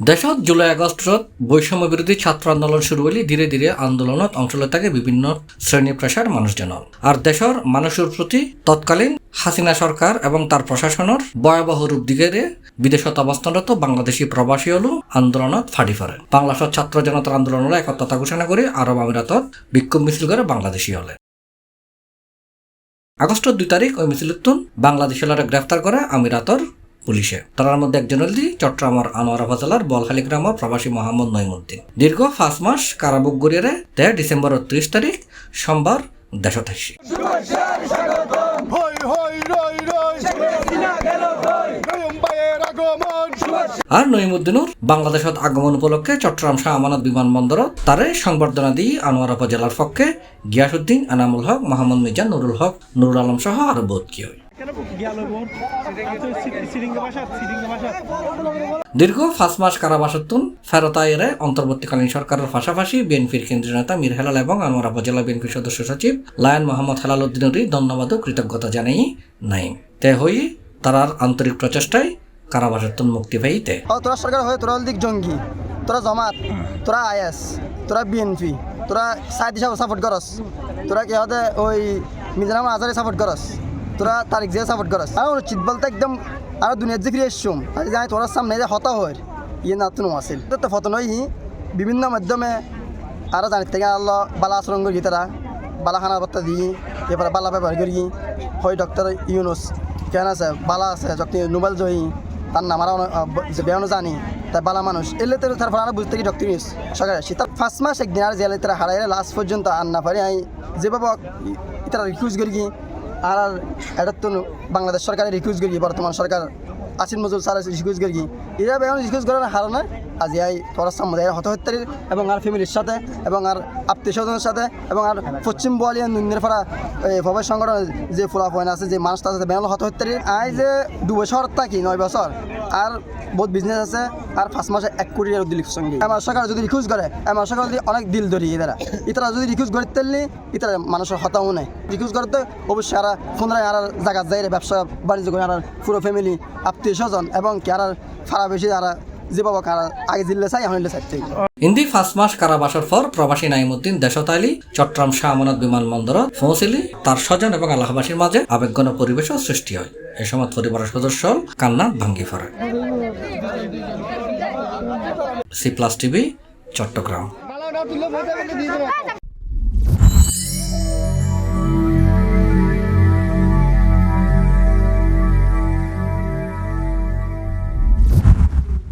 দেশত জুলাই আগস্টত বৈষম্য বিরোধী ছাত্র আন্দোলন শুরু হলে ধীরে ধীরে আন্দোলনত অংশ লয় থাকে বিভিন্ন শ্রেণী পেশার মানুষজন। আর দেশের মানুষের প্রতি তৎকালীন হাসিনা সরকার এবং তার প্রশাসনের ভয়াবহ রূপ দিকে বিদেশত অবস্থানরত বাংলাদেশি প্রবাসী হল আন্দোলনত ফাঁড়ি ফেরে। বাংলাদেশের ছাত্র জনতার আন্দোলনের একত্রতা ঘোষণা করে আরব আমিরাতত বিক্ষোভ মিছিল করে বাংলাদেশি হলে। আগস্টের 2 তারিখ ওই মিছিলতুন বাংলাদেশের গ্রেফতার করে আমিরাতর পুলিশে। তার মধ্যে একজন হল চট্টগ্রামের আনোয়ারা উপজেলার বলখালী গ্রামের প্রবাসী মোহাম্মদ নঈমুদ্দিন। দীর্ঘ 5 মাস কারাভোগ গড়িয়ে 13 ডিসেম্বরের 30 তারিখ সোমবার দেশত আসি। আর নঈমুদ্দিনুর বাংলাদেশত আগমন উপলক্ষে চট্টগ্রাম শাহ আমানত বিমানবন্দরত তারে সংবর্ধনা দিয়ে আনোয়ারা উপজেলার পক্ষে গিয়াসউদ্দিন, এনামুল হক, মোহাম্মদ মিজান, নুরুল হক, নুরুল আলম সহ আরো বহুত কি হয়। দীর্ঘ 5 মাস কারাবাসতুন ফেরত আইরে অন্তর্বর্তীকালীন সরকারের পাশাপাশি বিএনপির কেন্দ্রীয় নেতা মীর হেলাল এবং আনোয়ারা উপজেলা বিএনপির সদস্য সচিব লায়ন মোহাম্মদ হেলাল উদ্দিনেরই ধন্যবাদ ও কৃতজ্ঞতা জানাই নাইম। তে হই তারার আন্তরিক প্রচেষ্টায় কারাবাসতুন মুক্তি পাইতে। তোরা সরকার হয়ে তোরা দিক জঙ্গি, তোরা জমাত, তোরা আইএস, তোরা বিএনপি, তোরা সাইদ হিসাবে সাপোর্ট করস, তোরা কি হতে ওই মিজানুর রহমান আজহারি সাপোর্ট করস, তোরা তারিক জিয়া সাপোর্ট করস। আর উচিত বলতে একদম আর দুনিয়ার যে ফিরে এসছুম জানি তোর সামনে যে হতা হয় ইয়ে না তুন আসিল তো ফতন হই বিভিন্ন মাধ্যমে আরও জানি থেকে আল্লাহ বালা আচরণ করি, তারা বালা খানার বার্তা দিই, এরপরে বালা ব্যবহার করি। হয় ডক্টর ইউনুস কেন আছে বালা আছে, যখন নোবেল জয়ী তার নাম আমরা বেয়ানো জানি, তাই বালা মানুষ এলে তো তারপর আমরা বুঝতে কি ডক্টর ইউনুস সরকার আসি। তার 5 মাস একদিন আর জেলে তারা হারাই লাস্ট পর্যন্ত আর না পারি আমি যেভাবে তারা রিকুইজ করি আর এটা তো বাংলাদেশ সরকারের রিকুইজ করি, বর্তমান সরকার আসিফ নজরুল স্যার রিকুইজ করি এরা এখন রিকুইজ করার হার না আজি আই তোর সামনে হতহত্যারির এবং আর ফ্যামিলির সাথে এবং আর আত্মীয় স্বজনের সাথে এবং আর পশ্চিম বোয়ালিয়া নুনের ফাড়া ভবের সংগঠন যে ফোলা পয়েন্ট আছে যে মানুষ তার সাথে বেঙ্গল হতহত্যারির আই যে 2 বছর থাকি 9 বছর আর বহুত বিজনেস আছে আর 5 মাসে 1 কোটি টাকা দিলির সঙ্গে আমার সরকার যদি রিকুইজ করে আমার সরকার যদি অনেক দিল ধরি এরা যদি রিকুইজ করে তেলনি এটা মানুষের হতাও নেই। রিকুইজ করতে অবশ্যই আর 15 আর জায়গা যাই ব্যবসা বাণিজ্য করে আর পুরো ফ্যামিলি আত্মীয় স্বজন এবং কি আর ফারা বেশি আর যে বাবা আগে জিল্লে চাই এখন চাইতে। ইন্দি 5 মাস কারাবাসের পর প্রবাসী নাইমুদ্দিন দেশত আইলি চট্টগ্রাম শাহ আমানত বিমানবন্দরত পৌঁছিলি। তার স্বজন এবং এলাকাবাসীর মাঝে আবেগঘন পরিবেশও সৃষ্টি হয়। এই সময় পরিবারের সদস্য কান্নাত ভাঙ্গি পড়ে। C+ TV Chittagong.